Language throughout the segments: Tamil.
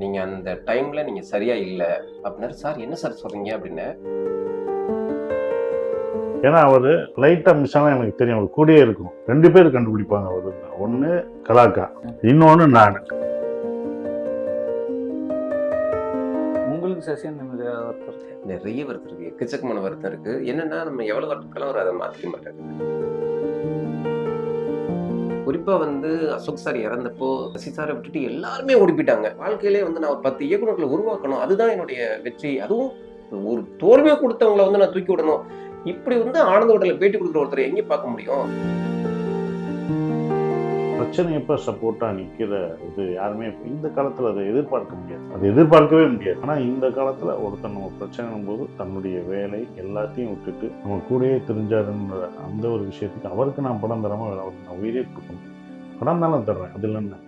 நீங்க அந்த டைம்ல நீங்க சரியா இல்ல அப்படின்னாரு. சார் என்ன சார் சொல்றீங்க அப்படின்னு. ஏன்னா அவரு லைட்டா மிஸ் ஆனா எனக்கு தெரியும், அவர் கூடயே இருக்கும். 2 பேர் கண்டுபிடிப்பாங்க. அவரு ஒண்ணு கலாக்கா, இன்னொன்னு நான். உங்களுக்கு சசியன் வருத்தம் இருக்கு? நிறைய வருத்தம் இருக்கு, எக்கச்சக்கமான வருத்தம் இருக்கு. என்னன்னா நம்ம எவ்வளவு வருத்தம் அவர் அதை மாத்திக்க மாட்டாரு. குறிப்பா வந்து அசோக் சார் இறந்தப்போ சசி சாரை விட்டுட்டு எல்லாருமே ஓடி போயிட்டாங்க. வாழ்க்கையிலே வந்து நான் ஒரு 10 இயக்குநர்களை உருவாக்கணும், அதுதான் என்னுடைய வெற்றி. அதுவும் ஒரு தோல்வியை கொடுத்தவங்களை வந்து நான் தூக்கி விடணும். இப்படி வந்து ஆனந்த விடல பேட்டி கொடுக்குற ஒருத்தர் எங்கேயும் பார்க்க முடியும்? பிரச்சனையப்ப சப்போர்ட்டா நிக்கிற இது யாருமே இந்த காலத்துல அதை எதிர்பார்க்க முடியாது, அதை எதிர்பார்க்கவே முடியாது. ஆனா இந்த காலத்துல ஒருத்தர் நம்ம பிரச்சனை போது தன்னுடைய வேலை எல்லாத்தையும் விட்டுட்டு நம்ம கூடயே தெரிஞ்சாருன்ற அந்த ஒரு விஷயத்துக்கு அவருக்கு நான் படம் தராம அவருக்கு நான் உயிரே கொடுக்கணும். படம் தானே தர்றேன், அதுல என்ன.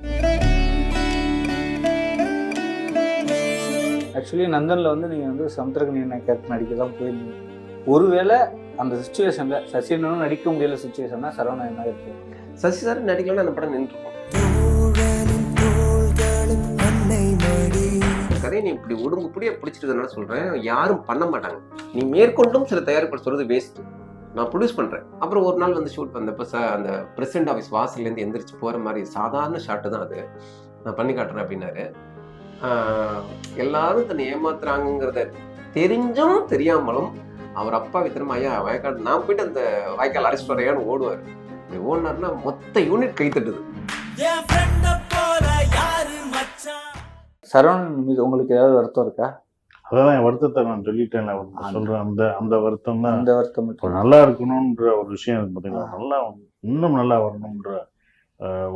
ஆக்சுவலி நந்தனில் வந்து நீங்கள் வந்து சமுத்திரகனி கேரக்டர் நடிக்க தான் போயிருந்தீங்க. ஒருவேளை அந்த சுச்சுவேஷனில் சசியனும் நடிக்க முடியல சுச்சுவேஷன்னா சரவணன் என்ன இருக்கு? சசி சார் நடிக்கலன்னு அந்த படம் நின்றுருக்கும். கதையை நீ இப்படி உடம்புப்படியே பிடிச்சிட்டு சொல்றேன், யாரும் பண்ண மாட்டாங்க. நீ மேற்கொண்டும் சில தயாரிப்பாளர் சொல்றது வேஸ்ட். நான் ப்ரொடியூஸ் பண்றேன். அப்புறம் ஒரு நாள் வந்து ஷூட் பண்ணப்ப அந்த பிரசிடென்ட் ஆஃபீஸ் வாசல்லேருந்து எந்திரிச்சு போற மாதிரி சாதாரண ஷாட்டு தான் அது, நான் பண்ணி காட்டுறேன் அப்படின்னாரு. எல்லாரும் தன்னை ஏமாத்துறாங்கிறத தெரிஞ்சும் தெரியாமலும் அவர் அப்பா வித்திரமா ஐயா வயக்காடு நான் போயிட்டு அந்த வாய்க்கால் அரெஸ்ட் வரையான்னு ஓடுவார். இப்படி ஓடினார்னா மொத்த யூனிட் கை தட்டுது. சரவணன் மீது உங்களுக்கு ஏதாவது வருத்தம் இருக்கா? அதான் என் வருத்தத்தை நான் சொல்லிட்டேன். சொல்றேன், அந்த அந்த வருத்தம் தான். அந்த வருத்தம் இப்போ நல்லா இருக்கணும்ன்ற ஒரு விஷயம் இருக்கு பார்த்தீங்களா, நல்லா இன்னும் நல்லா வரணும்ன்ற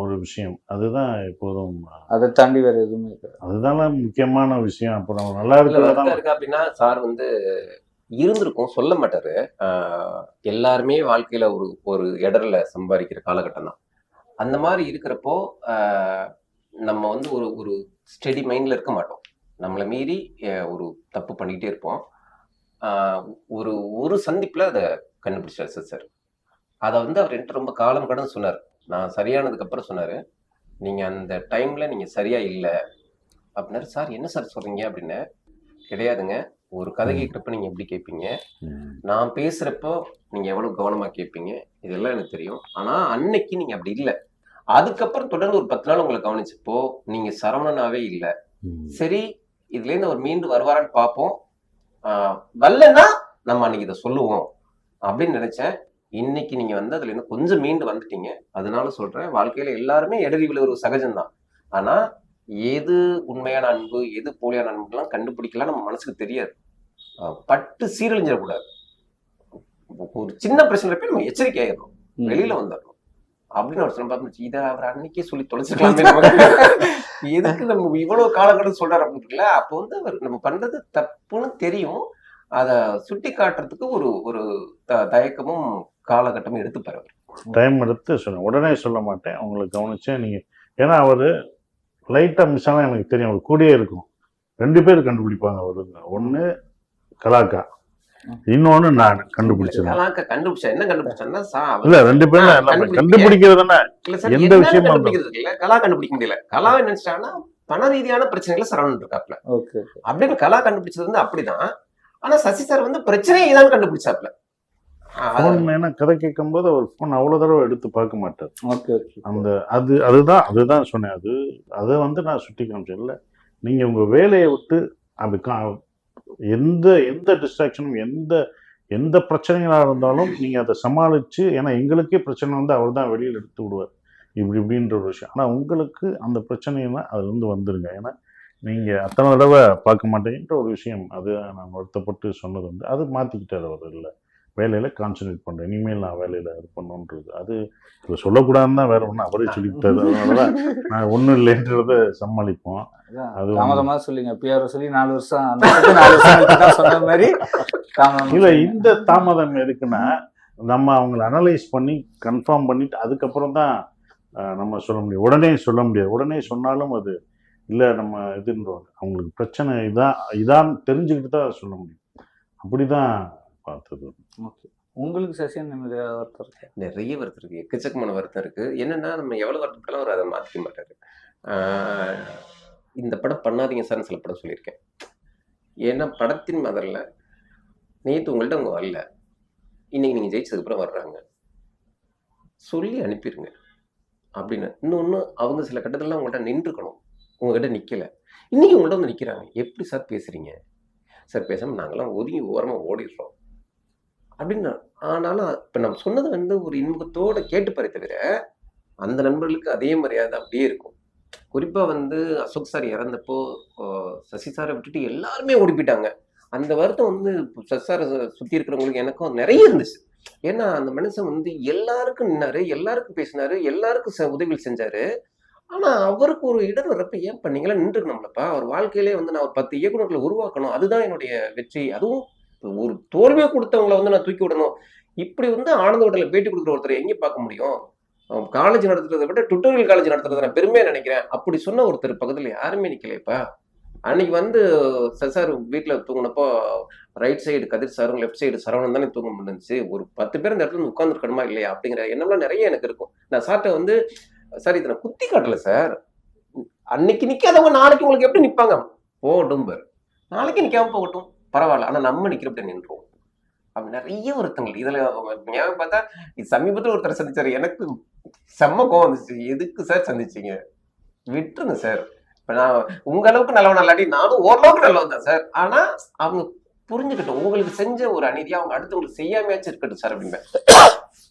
ஒரு விஷயம், அதுதான் எப்போதும். அதை தாண்டி வேற எதுவுமே இருக்காது. அதுதானே முக்கியமான விஷயம். அப்போ நம்ம நல்லா இருக்கா அப்படின்னா சார் வந்து இருந்திருக்கும், சொல்ல மாட்டாரு. எல்லாருமே வாழ்க்கையில ஒரு இடர்ல சம்பாதிக்கிற காலகட்டம் தான். அந்த மாதிரி இருக்கிறப்போ நம்ம வந்து ஒரு ஸ்டெடி மைண்ட்ல இருக்க மாட்டோம். நம்மளை மீறி ஒரு தப்பு பண்ணிக்கிட்டே இருப்போம். ஒரு சந்திப்புல அதை கண்டுபிடிச்சாரு சார். அதை வந்து அவர் என்கிட்ட ரொம்ப காலம் கடந்து சொன்னார். நான் சரியானதுக்கு அப்புறம் சொன்னாரு, நீங்க அந்த டைம்ல நீங்க சரியா இல்லை அப்படின்னாரு. சார் என்ன சார் சொல்றீங்க அப்படின்னு. கிடையாதுங்க, ஒரு கதை கேட்குறப்ப நீங்க எப்படி கேட்பீங்க, நான் பேசுறப்போ நீங்க எவ்வளவு கவனமா கேட்பீங்க, இதெல்லாம் எனக்கு தெரியும். ஆனா அன்னைக்கு நீங்க அப்படி இல்லை. அதுக்கப்புறம் தொடர்ந்து ஒரு 10 நாள் உங்களை கவனிச்சப்போ நீங்க சரவணனாவே இல்லை. சரி, இதுல இருந்து அவர் மீண்டு வருவாரான்னு பார்ப்போம், வரலன்னா நம்ம அன்னைக்கு இதை சொல்லுவோம் அப்படின்னு நினைச்சேன். இன்னைக்கு நீங்க வந்து அதுல இருந்து கொஞ்சம் மீண்டு வந்துட்டீங்க. அதனால சொல்றேன், வாழ்க்கையில எல்லாருமே இடறி விழுவது சகஜம்தான். ஆனா எது உண்மையான அன்பு எது போலியான அன்புலாம் கண்டுபிடிக்கலாம் நம்ம மனசுக்கு தெரியாது. பட்டு சீரழிஞ்சிடக்கூடாது. ஒரு சின்ன பிரச்சனை போய் நம்ம எச்சரிக்கை ஆயிடணும், வெளியில வந்துடணும் அப்படின்னு அவர் சொன்ன. இதை அவர் அன்னைக்கே சொல்லி தொலைச்சிக்கலாமே, எதுக்கு நம்ம இவ்வளவு காலகட்டம் சொல்றாரு அப்படின்னு. அப்போ வந்து அவர் நம்ம பண்றது தப்புன்னு தெரியும், அதை சுட்டி காட்டுறதுக்கு ஒரு தயக்கமும் காலகட்டமும் எடுத்துப்பாரு. டைம் எடுத்து சொன்னேன், உடனே சொல்ல மாட்டேன், அவங்களுக்கு கவனிச்சேன். நீங்க ஏன்னா அவரு லைட்டா மிஸ் ஆனா எனக்கு தெரியும், அவர் கூடயே இருக்கும். 2 பேர் கண்டுபிடிப்பாங்க. அவரு ஒண்ணு கலாக்கா, இன்னொன்னு நான் கண்டுபிடிச்சேன். கலாக்கா கண்டுபிடிச்சா என்ன கண்டுபிடிச்சா இல்ல 2 பேரும் கண்டுபிடிக்கிறதுனா எந்த விஷயம் இல்ல, கலா கண்டுபிடிக்க முடியல. கலா நினைச்சிட்டாங்கன்னா பண ரீதியான பிரச்சனைகளை சரவணன் இருக்காப்ல அப்படின்னு கலா கண்டுபிடிச்சது வந்து அப்படிதான். ஆனா சசி சார் வந்து பிரச்சனையை தான் கண்டுபிடிச்சாப்ல. ஏன்னா கதை கேட்கும் போது அவர் போன் அவ்வளவு தடவை எடுத்து பார்க்க மாட்டார். அந்த அதுதான் சொன்னேன். அதை வந்து நான் சுட்டி காமிச்சேன். இல்லை, நீங்க உங்க வேலையை விட்டு அப்படி எந்த டிஸ்ட்ராக்ஷனும் எந்த பிரச்சனைகளாக இருந்தாலும் நீங்க அதை சமாளிச்சு, ஏன்னா எங்களுக்கே பிரச்சனை வந்து அவர் தான் வெளியில் எடுத்து விடுவார் இப்படின்ற ஒரு விஷயம். ஆனா உங்களுக்கு அந்த பிரச்சனைனா அதுல இருந்து வந்துருங்க. ஏன்னா நீங்க அத்தனை தடவை பார்க்க மாட்டேங்கிற ஒரு விஷயம், அது நான் வருத்தப்பட்டு சொன்னது வந்து அது மாத்திக்கிட்டார் அவர். இல்லை, வேலையில கான்சன்ட்ரேட் பண்றேன், இனிமேல் நான் வேலையில இது பண்ணணுன்றது அது சொல்லக்கூடாதுன்னு தான், வேற ஒன்றும் அவரே சொல்லிக்கிட்டாரு. அதனாலதான் நான் ஒன்றும் இல்லைன்றத சமாளிப்போம். அது தாமதமா சொல்லிங்க, பிஆர் சொல்லி 4 வருஷம் சொன்ன மாதிரி. இல்ல, இந்த தாமதம் எதுக்குன்னா நம்ம அவங்களை அனலைஸ் பண்ணி கன்ஃபார்ம் பண்ணிட்டு அதுக்கப்புறம் தான் நம்ம சொல்ல முடியும். உடனே சொல்ல முடியாது. உடனே சொன்னாலும் அது இல்லை, நம்ம இதுன்றோம், அவங்களுக்கு பிரச்சனை இதான் தெரிஞ்சுக்கிட்டு தான் சொல்ல முடியும். அப்படிதான் பார்த்தது. உங்களுக்கு சசியன் வருத்தம் இருக்கு? நிறைய வருத்தம் இருக்கு, எக்கச்சக்கமான வருத்தம் இருக்கு. என்னன்னா நம்ம எவ்வளவு வருத்தப்பட்டாலும் அவர் அதை மாற்றிக்க மாட்டாரு. இந்த படம் பண்ணாதீங்க சார்னு சில படம் சொல்லியிருக்கேன். ஏன்னா படத்தின் மதல்ல நேற்று உங்கள்கிட்ட அவங்க வரல, இன்னைக்கு நீங்கள் ஜெயிச்சதுக்கப்புறம் வர்றாங்க, சொல்லி அனுப்பிடுங்க அப்படின்னு. இன்னொன்று, அவங்க சில கட்டத்திலலாம் உங்கள்கிட்ட நின்றுக்கணும், உங்ககிட்ட நிற்கலை, இன்னைக்கு உங்கள்கிட்ட வந்து நிற்கிறாங்க. எப்படி சார் பேசுகிறீங்க சார்? பேசாமல் நாங்களாம் ஒதுங்கி ஓரமாக ஓடிடுறோம் அப்படின்னு. ஆனாலும் இப்போ நம்ம சொன்னது வந்து ஒரு இன்பத்தோடு கேட்டுப்பாரே தவிர அந்த நண்பர்களுக்கு அதே மரியாதை அப்படியே இருக்கும். குறிப்பாக வந்து அசோக் சார் இறந்தப்போ சசி சாரை விட்டுட்டு எல்லாருமே ஓடி போயிட்டாங்க. அந்த வருத்தம் வந்து சசி சாரை சுற்றி இருக்கிறவங்களுக்கு எனக்கும் நிறைய இருந்துச்சு. ஏன்னா அந்த மனுஷன் வந்து எல்லாருக்கும் நின்னாரு, எல்லாருக்கும் பேசினாரு, எல்லாருக்கும் உதவிகள் செஞ்சாரு. ஆனா அவருக்கு ஒரு இடர் வர்றப்ப ஏன் பண்ணீங்களா நின்றுக்கணும்லப்பா. அவர் வாழ்க்கையிலே வந்து நான் ஒரு 10 இயக்குநர்களை உருவாக்கணும், அதுதான் என்னுடைய வெற்றி. அதுவும் ஒரு தோல்வியை கொடுத்தவங்களை வந்து நான் தூக்கி விடணும். இப்படி வந்து ஆனந்த விடல பேட்டி கொடுக்குற ஒருத்தர் எங்கே பார்க்க முடியும்? காலேஜ் நடத்துறதை விட டுட்டோரியல் காலேஜ் நடத்துறதை நான் பெருமையா நினைக்கிறேன். அப்படி சொன்ன ஒருத்தர் பக்கத்துல யாருமே நிக்கலையப்பா. அன்னைக்கு வந்து சார் வீட்டுல தூங்கினப்போ ரைட் சைடு கதிர் சாரும் லெஃப்ட் சைடு சரவணன் தானே தூங்க முடிஞ்சுச்சு. ஒரு 10 பேர் இந்த இடத்துல உட்கார்ந்துருக்கணுமா இல்லையா அப்படிங்கிற எண்ணம்லாம் நிறைய எனக்கு இருக்கும். நான் சார்ட்ட வந்து சார் இதை நான் குத்தி காட்டல சார், அன்னைக்கு நிக்காதவங்க நாளைக்கு உங்களுக்கு எப்படி நிப்பாங்க? போகட்டும் பாரு, நாளைக்கு நிக்காம போகட்டும் பரவாயில்ல, ஆனா நம்ம நிக்கிறப்ப நின்றுவோம். அப்படி நிறைய வருத்தங்கள் இதுல ஞாபகம் பார்த்தா. இது சமீபத்தில் ஒருத்தர் சந்திச்சாரு, எனக்கு செம்ம கோவம் வந்துச்சு. எதுக்கு சார் சந்திச்சீங்க? விட்டுருங்க சார். இப்ப நான் உங்க அளவுக்கு நல்லவன் இல்லாட்டி நானும் ஓரளவுக்கு நல்லவன் தான் சார். ஆனா அவங்க புரிஞ்சுக்கிட்டோம், உங்களுக்கு செஞ்ச ஒரு அநீதியா அவங்க அடுத்தவங்களுக்கு செய்யாமையாச்சும் இருக்கட்டும் சார் அப்படின்பேன்.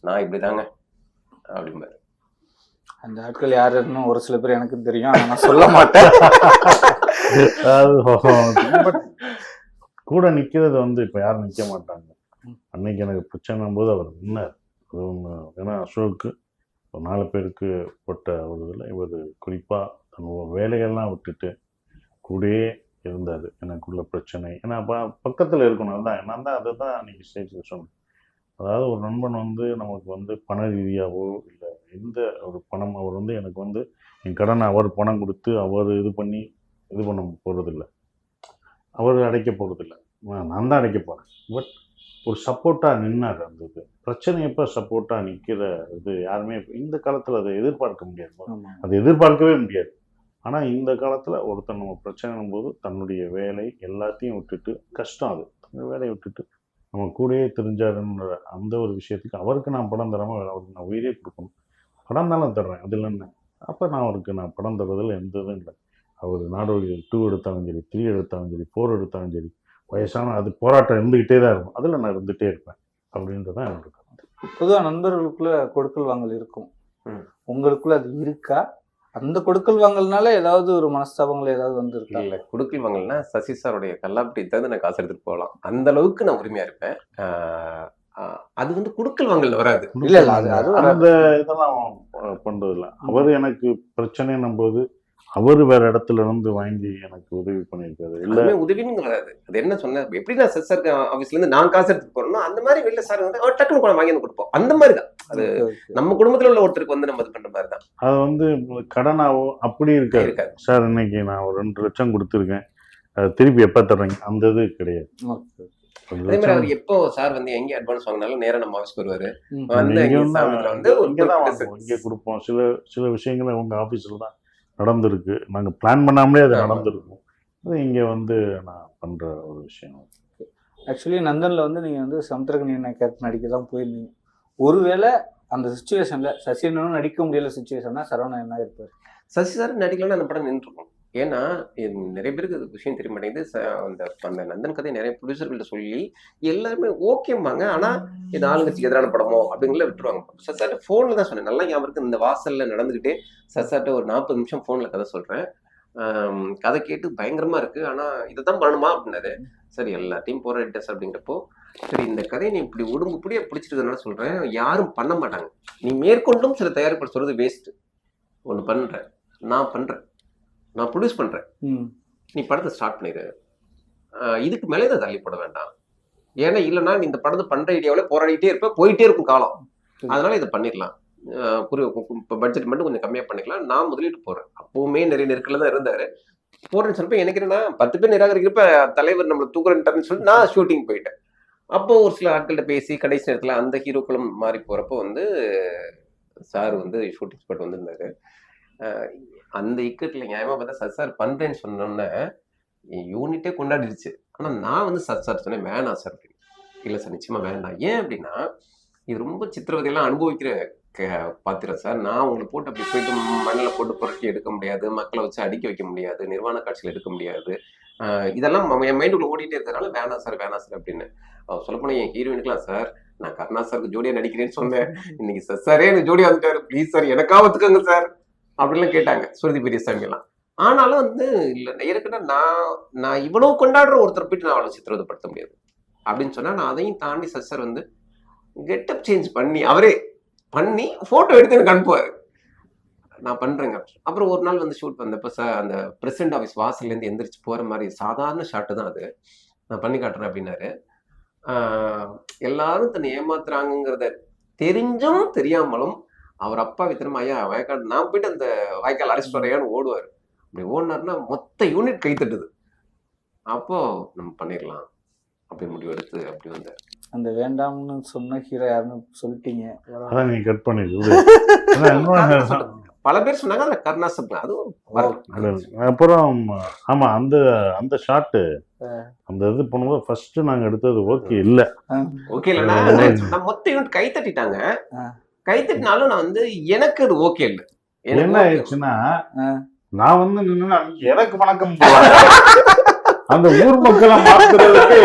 நான் இப்படிதாங்க அப்படிம்பாரு. அந்த ஆட்கள் யாருன்னு ஒரு சில பேர் எனக்கு தெரியும், ஆனா நான் சொல்ல மாட்டேன். கூட நிக்கிறது வந்து இப்ப யாரும் நிக்க மாட்டாங்க. அன்னைக்கு எனக்கு பிரச்சனை போது அவர் நின்னார். அது ஒன்று. ஏன்னா அசோக்கு ஒரு 4 பேருக்கு போட்ட ஒரு இதில் இவர் குறிப்பாக தன்னோட வேலைகள்லாம் விட்டுட்டு கூடயே இருந்தார். எனக்குள்ள பிரச்சனை ஏன்னா பக்கத்தில் இருக்கணும். அதுதான் நான் தான் அதை தான் அன்றைக்கி ஸ்டேஜில் சொன்னேன். அதாவது ஒரு நண்பன் வந்து நமக்கு வந்து பண ரீதியாகவோ இல்லை எந்த ஒரு பணம் அவர் வந்து எனக்கு வந்து என் கடனை அவர் பணம் கொடுத்து அவர் இது பண்ணி இது பண்ண போகிறதில்ல, அவர் அடைக்க போகிறதில்ல, நான் தான் அடைக்க போகிறேன். பட் ஒரு சப்போர்ட்டாக நின்னார். அந்த இது பிரச்சனையப்போ சப்போர்ட்டாக நிற்கிற இது யாருமே இந்த காலத்தில் அதை எதிர்பார்க்க முடியாது, அதை எதிர்பார்க்கவே முடியாது. ஆனால் இந்த காலத்தில் ஒருத்தர் நம்ம பிரச்சனைனும் போது தன்னுடைய வேலை எல்லாத்தையும் விட்டுட்டு, கஷ்டம் அது, அந்த வேலையை விட்டுட்டு நம்ம கூடயே தெரிஞ்சாருன்ற அந்த ஒரு விஷயத்துக்கு அவருக்கு நான் படம் தராமல் அவருக்கு நான் உயிரே கொடுக்கணும். படம் தானே தர்றேன், அதில் என்ன? அப்போ நான் அவருக்கு நான் படம் தர்றதில் எந்த இதுவும் இல்லை. அவர் நாடோடிகள் 2 எடுத்தாலும் சரி, 3 எடுத்தாலும் சரி, 4 எடுத்தாலும் சரி, வயசான அது போராட்டம் இருந்துக்கிட்டே தான் இருக்கும். அதில் நான் இருந்துகிட்டே இருப்பேன் அப்படின்றதான் என்னோட கருத்து. பொதுவாக நண்பர்களுக்குள்ள கொடுக்கல் வாங்கல் இருக்கும், உங்களுக்குள்ள அது இருக்கா? அந்த கொடுக்கல் வாங்கல்னால ஏதாவது ஒரு மனஸ்தாபங்கள் ஏதாவது வந்துருக்கு? இல்லை, கொடுக்கல் வாங்கல்னா சசி சாருடைய கல்லாப்பட்டி தகுந்த நான் காசு எடுத்துட்டு போகலாம், அந்த அளவுக்கு நான் உரிமையா இருப்பேன். அது வந்து கொடுக்கல் வாங்கல் வராது. இல்ல இல்ல, அது அந்த இதெல்லாம் பண்றது இல்லை. அவர் எனக்கு பிரச்சனைன்னும் போது அவர் வேற இடத்துல இருந்து வாங்கி எனக்கு உதவி பண்ணியிருக்காரு. இல்ல உதவின்னு வராது. அது என்ன சொன்ன, எப்படி நான் சார் ஆஃபீஸ்ல இருந்து நான் காசு எடுத்துட்டு போறோம்னா அந்த மாதிரி வெளில சார் வந்து டக்குனு கூட வாங்கி வந்து கொடுப்போம். அந்த மாதிரி தான் அது நம்ம குடும்பத்துல உள்ள ஒருத்தருக்கு வந்து நம்ம இது பண்ற மாதிரி தான். அது வந்து கடனாவோ அப்படி இருக்காது. சார் இன்னைக்கு நான் ஒரு 2 லட்சம் கொடுத்துருக்கேன், திருப்பி எப்ப தர்றீங்க, அந்த இது கிடையாது. அதே மாதிரி அவர் எப்போ சார் வந்து எங்க அட்வான்ஸ் வாங்கினாலும் நேரம் நம்ம ஆஃபீஸ்க்கு வருவாரு, இங்கே கொடுப்போம். சில விஷயங்களை உங்க ஆபீஸ்ல தான் நடந்திருக்கு, நாங்கள் பிளான் பண்ணாமலே அது நடந்திருக்கும். அது இங்கே வந்து நான் பண்ணுற ஒரு விஷயம். ஆக்சுவலி நந்தனில் வந்து நீங்கள் வந்து சமுத்திரக்கனி கேரக்டர் நடிக்க தான் போயிருந்தீங்க. ஒருவேளை அந்த சுச்சுவேஷனில் சசினும் நடிக்க முடியல சுச்சுவேஷன்னா சரவணன் என்ன இருப்பார்? சசி சார் நடிக்கலன்னு அந்த படம் நின்றுருக்கும். ஏன்னா நிறைய பேருக்கு அது விஷயம் தெரிய மாட்டேங்குது. அந்த நந்தன் கதை நிறைய ப்ரொடியூசர்கள்ட்ட சொல்லி எல்லாருமே ஓகேம்பாங்க, ஆனால் இது ஆளுங்கட்சிக்கு எதிரான படமோ அப்படிங்கிற விட்டுருவாங்க. சசாட்ட ஃபோனில் தான் சொன்னேன், நல்லா ஞாபகம் இருக்கு. இந்த வாசலில் நடந்துக்கிட்டே சசாட்ட ஒரு 40 நிமிஷம் ஃபோனில் கதை சொல்கிறேன். கதை கேட்டு பயங்கரமாக இருக்குது, ஆனால் இதை தான் பண்ணணுமா அப்படின்னாரு. சரி எல்லாத்தையும் போராடிட்டஸ் அப்படிங்கிறப்போ சரி இந்த கதையை நீ இப்படி உடம்புப்படியே பிடிச்சிருக்கனால சொல்கிறேன், யாரும் பண்ண மாட்டாங்க, நீ மேற்கொண்டும் சில தயாரிப்பு சொல்கிறது வேஸ்ட்டு. ஒன்று பண்ணுறேன், நான் பண்ணுறேன், நான் ப்ரொடியூஸ் பண்ணுறேன், நீ படத்தை ஸ்டார்ட் பண்ணிடு, இதுக்கு மேலே இதை தள்ளி போட வேண்டாம். ஏன்னா இல்லைன்னா நீ இந்த படத்தை பண்ணுற ஐடியாவில் போராடிட்டே இருப்ப, போயிட்டே இருக்கும் காலம், அதனால இதை பண்ணிடலாம், இப்போ பட்ஜெட் மட்டும் கொஞ்சம் கம்மியாக பண்ணிக்கலாம், நான் முதலீட்டு போகிறேன். அப்போவுமே நிறைய நெருக்கல தான் இருந்தார். போகிறேன்னு சொன்னப்போ எனக்கு என்னன்னா 10 பேர் நிராகரிக்கிறப்ப தலைவர் நம்மளை தூக்குறேன்ட்டாருன்னு சொல்லி நான் ஷூட்டிங் போயிட்டேன். அப்போ ஒரு சில ஆட்கள்கிட்ட பேசி கடைசி நேரத்தில் அந்த ஹீரோக்களும் மாறி போகிறப்போ வந்து சார் வந்து ஷூட்டிங் ஸ்பாட் வந்திருந்தாரு. அந்த இக்கட்டில் நியாயமா பார்த்தா சசார் பண்றேன்னு சொன்னோன்னே யூனிட்டே கொண்டாடிடுச்சு. ஆனா நான் வந்து சசார் சொன்னேன் வேணாம் சார் அப்படின்னு. இல்லை சார் நிச்சயமா வேண்டாம். ஏன் அப்படின்னா இது ரொம்ப சித்திரவதையெல்லாம் அனுபவிக்கிற பாத்திரம் சார். நான் உங்களை போட்டு அப்படி போயிட்டு மண்ணில் போட்டு புரட்டி எடுக்க முடியாது, மக்களை வச்சு அடிக்க வைக்க முடியாது, நிர்வாண காட்சியில் எடுக்க முடியாது. இதெல்லாம் என் மைண்டுக்குள்ள ஓடிட்டே இருக்கிறதுனால வேணாம் சார் அப்படின்னு. சொல்லப்போனா என் ஹீரோயினுக்குலாம் சார் நான் கருணா சாருக்கு ஜோடியா நடிக்கிறேன்னு சொன்னேன், இன்னைக்கு சாரே எனக்கு ஜோடியா வந்துட்டாரு, ப்ளீஸ் சார் எனக்கா ஒத்துக்கங்க சார் அப்படின்லாம் கேட்டாங்க சுருதி பெரியசாமி எல்லாம். ஆனாலும் வந்து இல்லை எனக்குன்னா நான் இவ்வளவு கொண்டாடுற ஒருத்தர் போயிட்டு நான் அவ்வளவு சித்திரவதைப்படுத்த முடியாது அப்படின்னு சொன்னா நான் அதையும் தாண்டி சார் வந்து கெட்டப் சேஞ்ச் பண்ணி அவரே பண்ணி போட்டோ எடுத்து எனக்கு அனுப்புவாரு, நான் பண்றேங்க. அப்புறம் ஒரு நாள் வந்து ஷூட் வந்தப்ப அந்த பிரசிடென்ட் ஆஃபீஸ் வாசல்ல இருந்து எந்திரிச்சு போற மாதிரி சாதாரண ஷாட்டு தான் அது, நான் பண்ணி காட்டுறேன் அப்படின்னாரு. எல்லாரும் தன்னை ஏமாத்துறாங்கிறத தெரிஞ்சும் தெரியாமலும் அவர் அப்பா வித்திரமா ஐயா வயக்காடு நான் போயிட்டு அந்த வாய்க்கால் அழைச்சிட்டு வரையான்னு ஓடுவார். அப்படி ஓடினாருன்னா மொத்த யூனிட் கை தட்டுது. அப்போ நம்ம பண்ணிடலாம் அப்படி முடிவு எடுத்து அப்படி வந்தார். அந்த வேண்டாம்னு சொன்ன ஹீரோ யாருன்னு சொல்லிட்டீங்க, அதான் நீங்க கட் பண்ணிடுது. பல பேர் சொன்னாங்க அதுல கருணாசப் அதுவும். அப்புறம் ஆமா அந்த அந்த ஷாட்டு அந்த இது பண்ணும்போது ஃபர்ஸ்ட் நாங்க எடுத்தது ஓகே இல்ல ஓகே இல்ல நான் மொத்த யூனிட் கை தட்டிட்டாங்க. கை தட்டினாலும் நான் வந்து எனக்கு அது ஓகே இல்லை. என்ன ஆயிடுச்சுன்னா நான் வந்து நின்னா எனக்கு வணக்கம் அந்த ஊர் மக்களை மாத்துறதுக்கு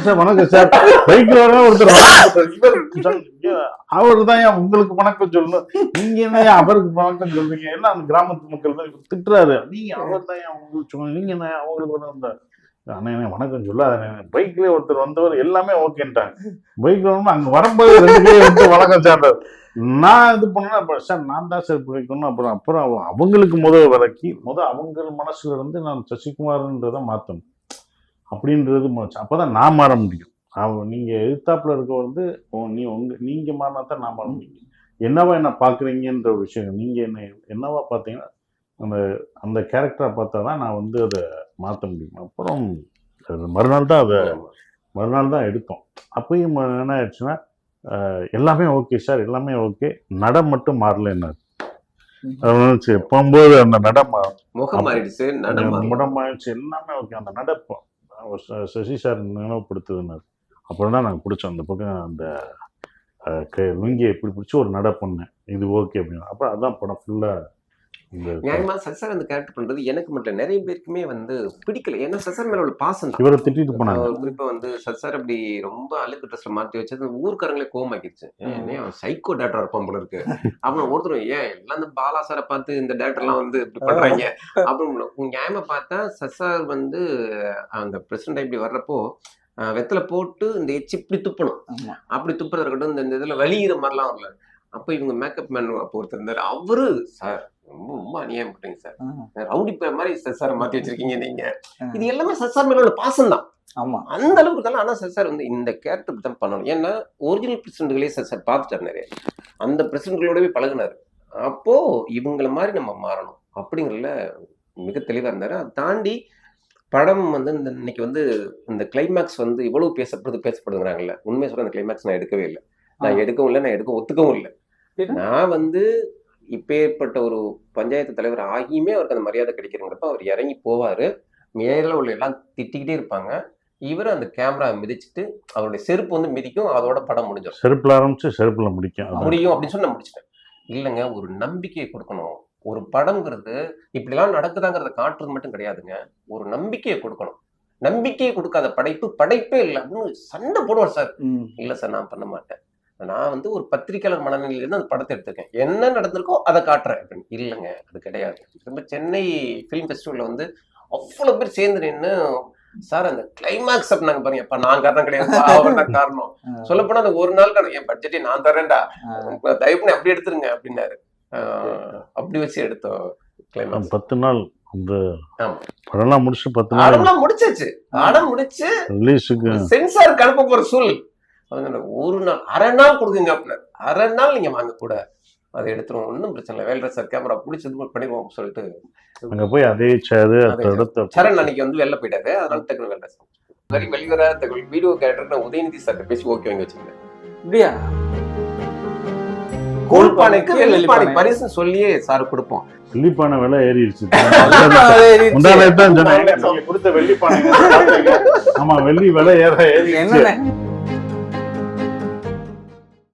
சார் வணக்கம் சார் பைக்ல ஒருத்தர் அவரு தான் உங்களுக்கு வணக்கம் சொல்லணும், நீங்க என்ன அவருக்கு வணக்கம் சொல்றீங்க, எல்லாம் அந்த கிராமத்து மக்கள் தான் திட்டுறாரு, நீங்க அவர் தான் உங்களுக்கு சொல்லணும், நீங்க என்ன அவங்களுக்கு அண்ணா வணக்கம் சொல்ல பைக்லயே ஒருத்தர் வந்தவர் எல்லாமே ஓகேன்ட்டாங்க. பைக்ல அங்க வரும்போது 2 பேரும் வந்து வணக்கம் சார் நான் இது பண்ணேன் சார் நான் தான் சார் பிடிக்கணும். அப்புறம் அவங்களுக்கு விலக்கி அவங்க மனசுல இருந்து நான் சசிகுமார்ன்றதை மாற்றணும் அப்படின்றது அப்பதான் நான் மாற முடியும். நீங்க எதிர்த்தாப்புல இருக்க வந்து நீங்க மாறினா தான் நான் மாற முடியும். என்னவா என்ன பாக்குறீங்கன்ற ஒரு விஷயம், நீங்க என்னவா பார்த்தீங்கன்னா அந்த கேரக்டரை பார்த்தா தான் நான் வந்து அதை மாற்ற முடியும். அப்புறம் மறுநாள் தான் எடுத்தோம். அப்பயும் என்ன ஆயிடுச்சுன்னா எல்லாமே ஓகே சார் எல்லாமே ஓகே, நடம் மட்டும் மாறல என்ன போகும்போது அந்த நடம் மாறிடுச்சு எல்லாமே ஓகே. அந்த நடப்போம் சசி சார் நினைவுபடுத்துதுன்னாரு. அப்புறம் தான் நாங்கள் பிடிச்சோம் அந்த பக்கம் அந்த லுங்கியை எப்படி பிடிச்சி ஒரு நட பண்ணேன் இது ஓகே அப்படின்னு. அப்புறம் அதான் படம் ஃபுல்லா நியாயமா சசார் அந்த கேரக்டர் பண்றது எனக்கு மட்டும் நிறைய பேருக்குமே வந்து பிடிக்கல. ஏன்னா சசார் மேல உள்ள பாசம் இவரை திட்டிட்டு போனாங்க. குறிப்பா வந்து சசார் அப்படி ரொம்ப அழுக்கு ட்ரெஸ்ல மாற்றி வச்சது ஊர்க்காரங்களே கோவமாக்கிடுச்சு. சைக்கோ டேரக்டர் இருப்பான் போல இருக்கு. அப்புறம் ஒருத்தர் ஏன் எல்லாம் இந்த பாலா சாரை பார்த்து இந்த டேரக்டர் எல்லாம் வந்து இப்படி பண்றாங்க அப்படின்னு. நியாயமா பார்த்தா சசார் வந்து அந்த பிரசிடண்ட் இப்படி வர்றப்போ வெத்தலை போட்டு இந்த எச்சி இப்படி துப்பணும், அப்படி துப்புறத இருக்கட்டும், இந்த இதுல வலிகிற மாதிரிலாம் வரல. அப்ப இவங்க மேக்கப் மேன் அப்போ ஒருத்தர் இருந்தாரு, அவரு சார் ரொம்ப அநியாயம் பண்றீங்க சார், ரவுடி மாதிரி சசாரை மாத்தி வச்சிருக்கீங்க நீங்க. இது எல்லாமே சசார் மேல உள்ள பாசம் தான். ஆமா அந்த அளவுக்கு தான். ஆனா சசார் வந்து இந்த கேரக்டர் தான் பண்ணணும். ஏன்னா ஒரிஜினல் பிரசிடண்ட்களே சசார் பார்த்துட்டாரு, நிறைய அந்த பிரசிடண்ட்களோடவே பழகினாரு. அப்போ இவங்களை மாதிரி நம்ம மாறணும் அப்படிங்கிறதுல மிக தெளிவா இருந்தாரு. அதை தாண்டி படம் வந்து இன்னைக்கு வந்து இந்த கிளைமேக்ஸ் வந்து இவ்வளவு பேசப்படுதுங்கிறாங்கல்ல, உண்மையை சொல்ல அந்த கிளைமேக்ஸ் நான் எடுக்கவே இல்லை. நான் எடுக்கவும் இல்லை, நான் எடுக்க ஒத்துக்கவும் இல்லை. நான் வந்து இப்பேற்பட்ட ஒரு பஞ்சாயத்து தலைவர் ஆகியுமே அவருக்கு அந்த மரியாதை கிடைக்கிறங்கிறப்ப அவர் இறங்கி போவாரு, மேல உள்ள எல்லாம் திட்டிக்கிட்டே இருப்பாங்க, இவரு அந்த கேமரா மிதிச்சுட்டு அவருடைய செருப்பு வந்து மிதிக்கும், அதோட படம் முடிஞ்சிடும். செருப்புல ஆரம்பிச்சு செருப்புல முடியும் அப்படின்னு சொல்லி நான் முடிச்சிட்டேன். இல்லைங்க, ஒரு நம்பிக்கையை கொடுக்கணும். ஒரு படம்ங்கிறது இப்படிலாம் நடக்குதாங்கிறத காட்டுறது மட்டும் கிடையாதுங்க, ஒரு நம்பிக்கையை கொடுக்கணும். நம்பிக்கையை கொடுக்காத படைப்பே இல்லை அப்படின்னு சண்டை போடுவார் சார். இல்லை சார் நான் பண்ண மாட்டேன், நான் வந்து ஒரு பத்திரிகையாளர் மனநிலையிலிருந்து அந்த படத்தை எடுத்திருக்கேன், என்ன நடந்திருக்கோ அதை காட்டுறேன் அப்படின்னு. இல்லைங்க அது கிடையாது. ரொம்ப சென்னை ஃபிலிம் ஃபெஸ்டிவல்ல வந்து அவ்வளவு பேர் சேர்ந்து நின்று சார் அந்த கிளைமேக்ஸ் அப்படின்னாங்க பாருங்க, அப்ப நான் காரணம் கிடையாது, அவர் தான் காரணம். சொல்ல போனா அந்த ஒரு நாள் என் பட்ஜெட்டை நான் தரேன்டா, தயவு பண்ணி அப்படி எடுத்துருங்க அப்படின்னாரு. அப்படி வச்சு எடுத்தோம் கிளைமேக்ஸ். 10 நாள் அந்த படம்லாம் முடிச்சு 10 நாள் முடிச்சாச்சு. படம் முடிச்சு ரிலீஸுக்கு சென்சாருக்கு அனுப்ப போற சூழல். ஒரு நாள் அரை நாள் கொடுக்குங்க அப்படின்னா, அரை நாள் நீங்க வாங்க கூட அதை எடுத்துருவோம், ஒன்றும் பிரச்சனை இல்லை, வேல்ற சார் கேமரா பிடிச்சது பண்ணிடுவோம் சொல்லிட்டு அங்க போய் அதே சரண் அன்னைக்கு வந்து வெளில போயிட்டாரு. அதனால டக்குனு வேல்ற சார் வெளிவர வீடியோ கேரக்டர் நான் உதயநிதி சார் பேசி ஓகே வாங்கி வச்சிருந்தேன். அப்படியா? கூழ்பானைக்கு வெள்ளிப்பானை பரிசு சொல்லியே சார் கொடுப்போம். வெள்ளிப்பானை விலை ஏறிடுச்சு. ஏறிடுச்சு. முந்தானே தான் சொன்னாங்க, நீங்க கொடுத்த வெள்ளிப்பானை ஆமா வெள்ளி விலை ஏறிடுச்சு. என்னென்ன